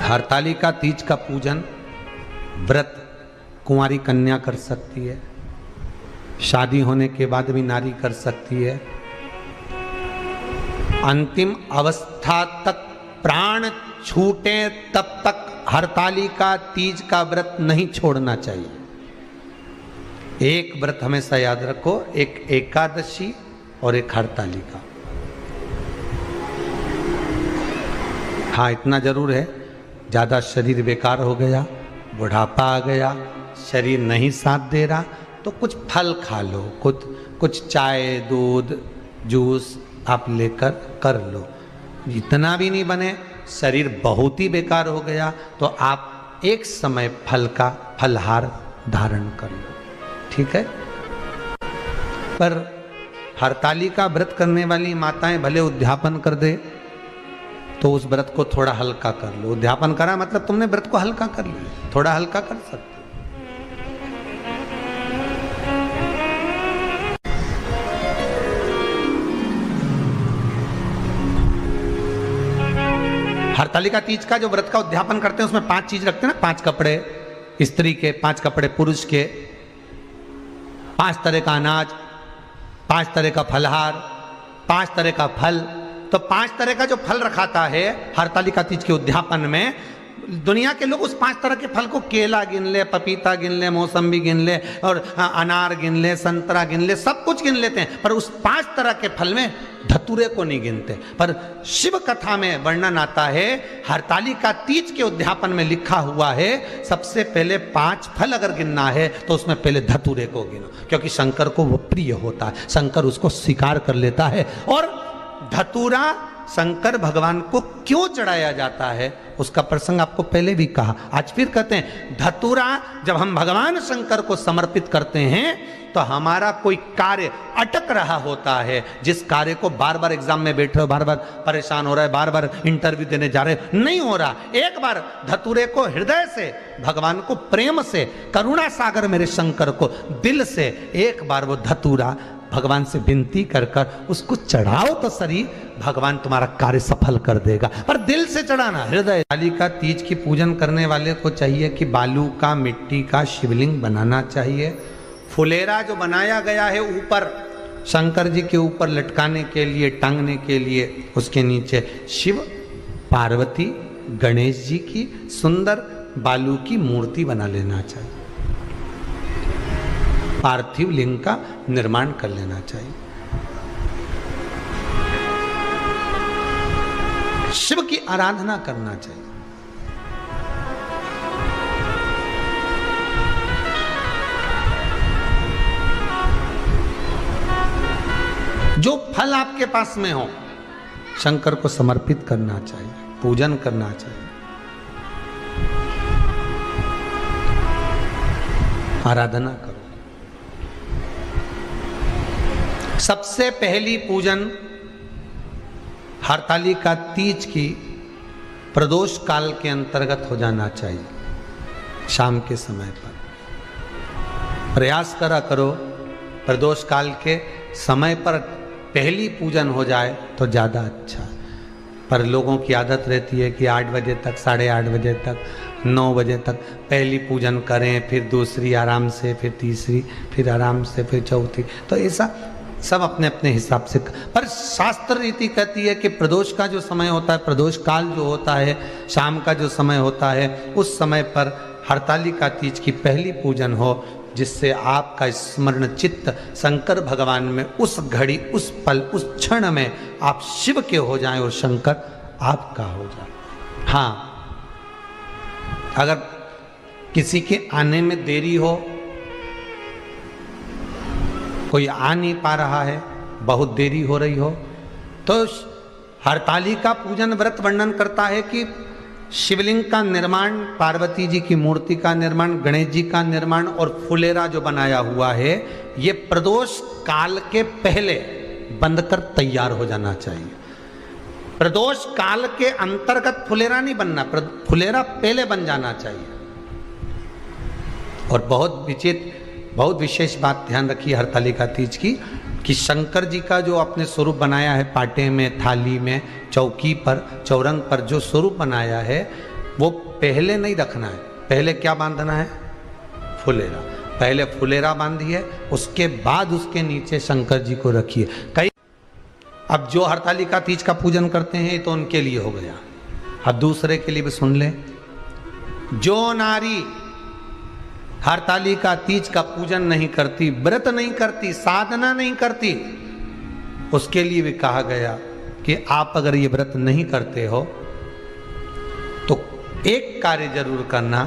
हरतालिका तीज का पूजन व्रत कुंवारी कन्या कर सकती है, शादी होने के बाद भी नारी कर सकती है। अंतिम अवस्था तक प्राण छूटे तब तक हरतालिका तीज का व्रत नहीं छोड़ना चाहिए। एक व्रत हमेशा याद रखो, एक एकादशी और एक हरतालिका। हाँ, इतना जरूर है, ज़्यादा शरीर बेकार हो गया, बुढ़ापा आ गया, शरीर नहीं साथ दे रहा, तो कुछ फल खा लो, कुछ चाय दूध जूस आप लेकर कर लो। इतना भी नहीं बने, शरीर बहुत ही बेकार हो गया, तो आप एक समय फल का फलहार धारण कर लो, ठीक है। पर हरतालिका व्रत करने वाली माताएं भले उद्यापन कर दे तो उस व्रत को थोड़ा हल्का कर लो। उद्यापन करा मतलब तुमने व्रत को हल्का कर लिया, थोड़ा हल्का कर सकते। हरतालिका तीज का जो व्रत का उद्यापन करते हैं उसमें 5 चीज रखते हैं ना, 5 कपड़े स्त्री के, 5 कपड़े पुरुष के, 5 तरह का अनाज, 5 तरह का फलहार, 5 तरह का फल। तो 5 तरह का जो फल रखाता है हरतालिका तीज के उद्यापन में, दुनिया के लोग उस 5 तरह के फल को केला गिन ले, पपीता गिन ले, मौसम्बी गिन ले और अनार गिन ले, संतरा गिन ले, सब कुछ गिन लेते हैं, पर उस 5 तरह के फल में धतूरे को नहीं गिनते। पर शिव कथा में वर्णन आता है, हरतालिका तीज के उद्यापन में लिखा हुआ है सबसे पहले 5 फल अगर गिनना है तो उसमें पहले धतूरे को गिनो, क्योंकि शंकर को वो प्रिय होता है, शंकर उसको स्वीकार कर लेता है। और धतूरा शंकर भगवान को क्यों चढ़ाया जाता है उसका प्रसंग आपको पहले भी कहा, आज फिर कहते हैं। धतूरा जब हम भगवान शंकर को समर्पित करते हैं तो हमारा कोई कार्य अटक रहा होता है, जिस कार्य को बार बार एग्जाम में बैठे हो, बार बार परेशान हो रहा है, बार बार इंटरव्यू देने जा रहे हो, नहीं हो रहा, एक बार धतूरे को हृदय से भगवान को प्रेम से, करुणा सागर मेरे शंकर को दिल से एक बार वो धतूरा भगवान से विनती कर कर उसको चढ़ाओ तो सही, भगवान तुम्हारा कार्य सफल कर देगा। पर दिल से चढ़ाना, हृदय। हरतालिका तीज की पूजन करने वाले को चाहिए कि बालू का, मिट्टी का शिवलिंग बनाना चाहिए। फुलेरा जो बनाया गया है ऊपर शंकर जी के ऊपर लटकाने के लिए, टांगने के लिए, उसके नीचे शिव पार्वती गणेश जी की सुंदर बालू की मूर्ति बना लेना चाहिए, पार्थिव लिंग का निर्माण कर लेना चाहिए। शिव की आराधना करना चाहिए। जो फल आपके पास में हो शंकर को समर्पित करना चाहिए, पूजन करना चाहिए, आराधना करो। सबसे पहली पूजन हरतालिका तीज की प्रदोष काल के अंतर्गत हो जाना चाहिए, शाम के समय पर। प्रयास करो प्रदोष काल के समय पर पहली पूजन हो जाए तो ज़्यादा अच्छा। पर लोगों की आदत रहती है कि 8 बजे तक, 8:30 बजे तक, 9 बजे तक पहली पूजन करें, फिर दूसरी आराम से, फिर तीसरी, फिर आराम से, फिर चौथी। तो ऐसा सब अपने अपने हिसाब से। पर शास्त्र रीति कहती है कि प्रदोष का जो समय होता है, प्रदोष काल जो होता है, शाम का जो समय होता है, उस समय पर हरतालिका तीज की पहली पूजन हो, जिससे आपका स्मरण चित्त शंकर भगवान में उस घड़ी, उस पल, उस क्षण में आप शिव के हो जाएं और शंकर आपका हो जाए। हाँ, अगर किसी के आने में देरी हो, कोई आ नहीं पा रहा है, बहुत देरी हो रही हो, तो हरतालिका पूजन व्रत वर्णन करता है कि शिवलिंग का निर्माण, पार्वती जी की मूर्ति का निर्माण, गणेश जी का निर्माण और फुलेरा जो बनाया हुआ है, ये प्रदोष काल के पहले बंधकर तैयार हो जाना चाहिए। प्रदोष काल के अंतर्गत फुलेरा नहीं बनना, फुलेरा पहले बन जाना चाहिए। और बहुत विशेष बात ध्यान रखिए हरतालिका तीज की, कि शंकर जी का जो आपने स्वरूप बनाया है, पाटे में, थाली में, चौकी पर, चौरंग पर जो स्वरूप बनाया है, वो पहले नहीं रखना है। पहले क्या बांधना है? फुलेरा। पहले फुलेरा बांधिए, उसके बाद उसके नीचे शंकर जी को रखिए। कई अब जो हरतालिका तीज का पूजन करते हैं तो उनके लिए हो गया। अब दूसरे के लिए भी सुन ले। जो नारी हरतालिका तीज का पूजन नहीं करती, व्रत नहीं करती, साधना नहीं करती, उसके लिए भी कहा गया कि आप अगर ये व्रत नहीं करते हो तो एक कार्य जरूर करना,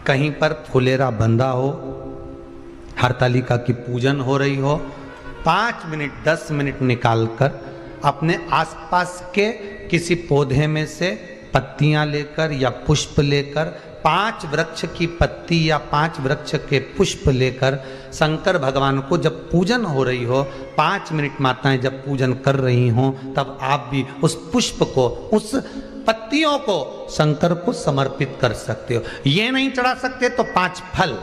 कहीं पर फुलेरा बंधा हो, हरतालिका की पूजन हो रही हो, 5 मिनट 10 मिनट निकालकर अपने आसपास के किसी पौधे में से पत्तियां लेकर या पुष्प लेकर, 5 वृक्ष की पत्ती या 5 वृक्ष के पुष्प लेकर शंकर भगवान को जब पूजन हो रही हो, 5 मिनट माताएं जब पूजन कर रही हों, तब आप भी उस पुष्प को, उस पत्तियों को शंकर को समर्पित कर सकते हो। ये नहीं चढ़ा सकते तो 5 फल,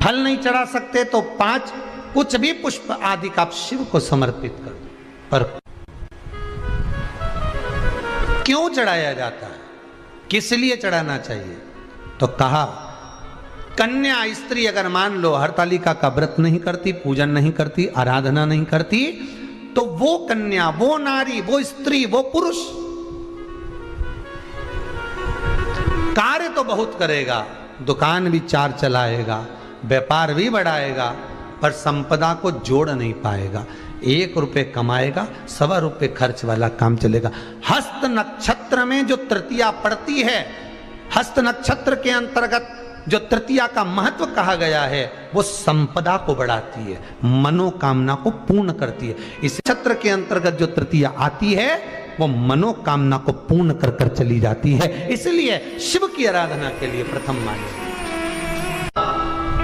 फल नहीं चढ़ा सकते तो 5 कुछ भी पुष्प आदि का आप शिव को समर्पित कर। पर क्यों चढ़ाया जाता है, किस लिए चढ़ाना चाहिए? तो कहा कन्या स्त्री अगर मान लो हरतालिका का व्रत नहीं करती, पूजन नहीं करती, आराधना नहीं करती, तो वो कन्या, वो नारी, वो स्त्री, वो पुरुष कार्य तो बहुत करेगा, दुकान भी 4 चलाएगा, व्यापार भी बढ़ाएगा, पर संपदा को जोड़ नहीं पाएगा। 1 रुपए कमाएगा, 1.25 रुपए खर्च वाला काम चलेगा। हस्त नक्षत्र में जो तृतीया पड़ती है, हस्त नक्षत्र के अंतर्गत जो तृतीया का महत्व कहा गया है, वो संपदा को बढ़ाती है, मनोकामना को पूर्ण करती है। इस नक्षत्र के अंतर्गत जो तृतीया आती है वो मनोकामना को पूर्ण कर कर चली जाती है। इसलिए शिव की आराधना के लिए प्रथम माने।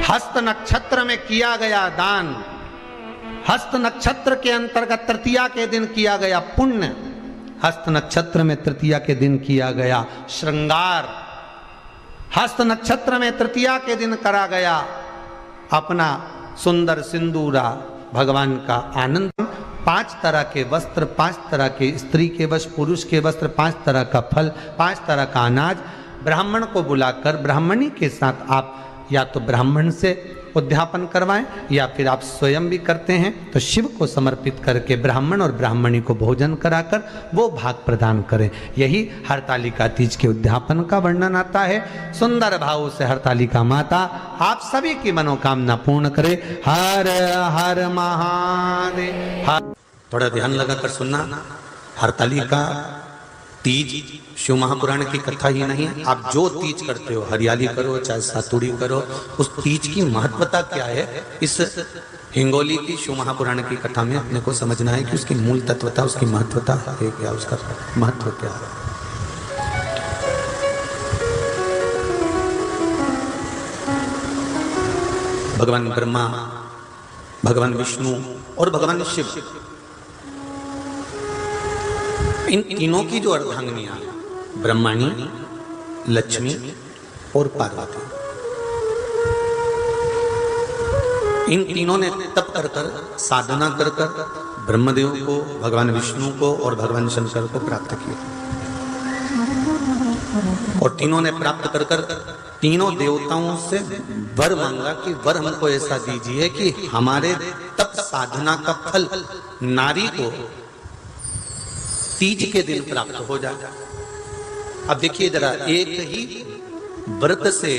हस्त नक्षत्र में किया गया दान, हस्त नक्षत्र के अंतर्गत तृतीया के दिन किया गया पुण्य, हस्त नक्षत्र में तृतीया के दिन किया गया श्रृंगार, हस्त नक्षत्र में तृतीया के दिन करा गया अपना सुंदर सिंदूरा, भगवान का आनंद, 5 तरह के वस्त्र, 5 तरह के स्त्री के वस्त्र, पुरुष के वस्त्र, 5 तरह का फल, 5 तरह का अनाज, ब्राह्मण को बुलाकर ब्राह्मणी के साथ आप या तो ब्राह्मण से उद्यापन करवाएं या फिर आप स्वयं भी करते हैं तो शिव को समर्पित करके ब्राह्मण और ब्राह्मणी को भोजन कराकर वो भाग प्रदान करें। यही हरतालिका तीज के उद्यापन का वर्णन आता है। सुंदर भाव से हरतालिका माता आप सभी की मनोकामना पूर्ण करे। हर हर महादेव। थोड़ा ध्यान लगाकर सुनना। हरतालिका तीज शिव महापुराण की कथा ही नहीं है। आप जो तीज करते हो, हरियाली करो चाहे सातुड़ी करो, उस तीज की महत्वता क्या है, इस हिंगोली की शिव महापुराण की कथा में अपने को समझना है कि उसकी मूल तत्वता, उसकी महत्वता है क्या, उसका महत्व क्या है। भगवान ब्रह्मा, भगवान विष्णु और भगवान शिव, इन तीनों की जो अर्धांगिनियां, ब्रह्मणी, लक्ष्मी और पार्वती, इन तीनों ने तप कर कर, साधना कर कर ब्रह्मदेव को, भगवान विष्णु को और भगवान शंकर को प्राप्त किया। और तीनों ने प्राप्त कर कर तीनों देवताओं से वर मांगा कि वर हमको ऐसा दीजिए कि हमारे तप साधना का फल नारी को तीज के दिन प्राप्त हो जाए। अब देखिए जरा, एक ही व्रत से,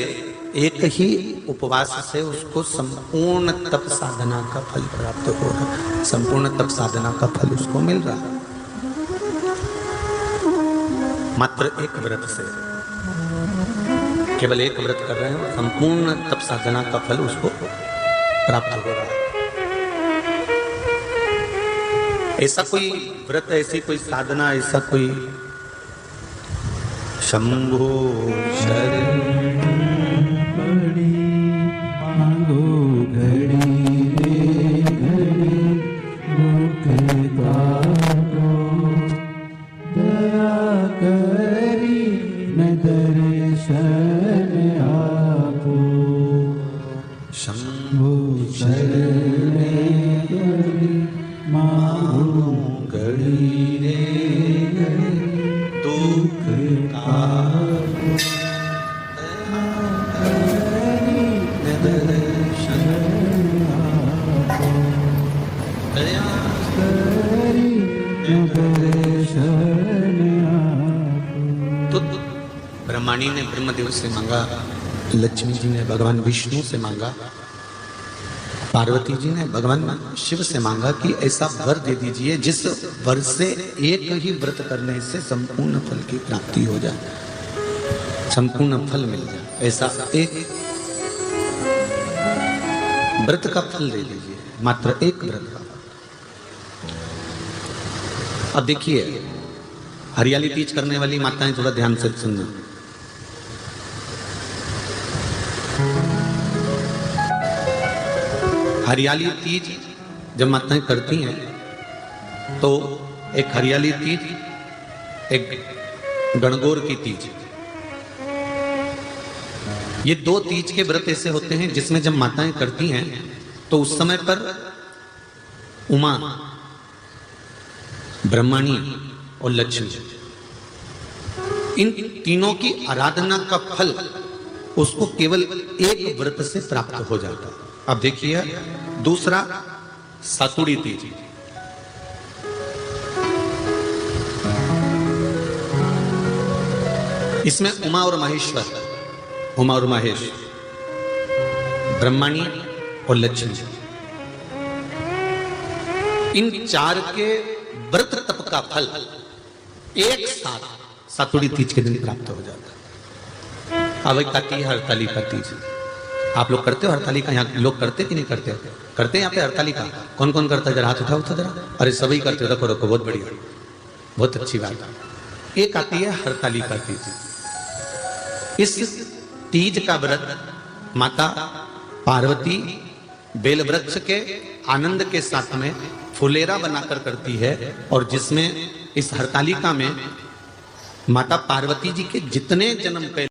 एक ही उपवास से उसको संपूर्ण तप साधना का फल प्राप्त हो रहा है, संपूर्ण तप साधना का फल उसको मिल रहा है मात्र एक व्रत से। केवल एक व्रत कर रहे हैं, संपूर्ण तप साधना का फल उसको प्राप्त हो रहा है। ऐसा कोई व्रत, ऐसी कोई साधना, ऐसा कोई शंभो शरण पड़ी मांगो घड़ी रे घड़ी मुख तारो दया करी न दर्शन आपो शंभो शरण मांगो घड़ी रे घड़ी दुख का ब्रह्माणी ने ब्रह्मदेव से मांगा, लक्ष्मी जी ने भगवान विष्णु से मांगा, पार्वती जी ने भगवान शिव से मांगा कि ऐसा वर दे दीजिए जिस वर से एक ही व्रत करने से संपूर्ण फल की प्राप्ति हो जाए, संपूर्ण फल मिल जाए। ऐसा एक व्रत का फल दे दीजिए, मात्र एक व्रत का। अब देखिए, हरियाली तीज करने वाली माताएं थोड़ा ध्यान से सुनना। हरियाली तीज जब माताएं करती हैं तो एक हरियाली तीज, एक गणगौर की तीज, ये दो तीज के व्रत ऐसे होते हैं जिसमें जब माताएं करती हैं तो उस समय पर उमा, ब्रह्मणी और लक्ष्मी, इन तीनों की आराधना का फल उसको केवल एक व्रत से प्राप्त हो जाता है। अब देखिए दूसरा, सातुड़ी तीज। इसमें उमा और महेश्वर, उमा और महेश, ब्रह्मणी और लक्ष्मी, इन चार के व्रत तप का फल एक साथ सातुड़ी तीज के दिन प्राप्त हो जाता है। अब एक आती है हरतालिका तीज। आप लोग करते हो हरतालिका? यहाँ लोग करते कि नहीं करते? करते हैं यहाँ पे हरतालिका? कौन कौन करता है? जरा हाथ उठाओ तो जरा। अरे सभी करते हो, रखो रखो, बहुत बढ़िया, बहुत अच्छी बात। एक आती है हरतालिका तीज। इस तीज का व्रत माता पार्वती बेल वृक्ष के आनंद के साथ में फुलेरा बनाकर करती है, और जिसमें इस हरतालिका में माता पार्वती जी के जितने जन्म पहले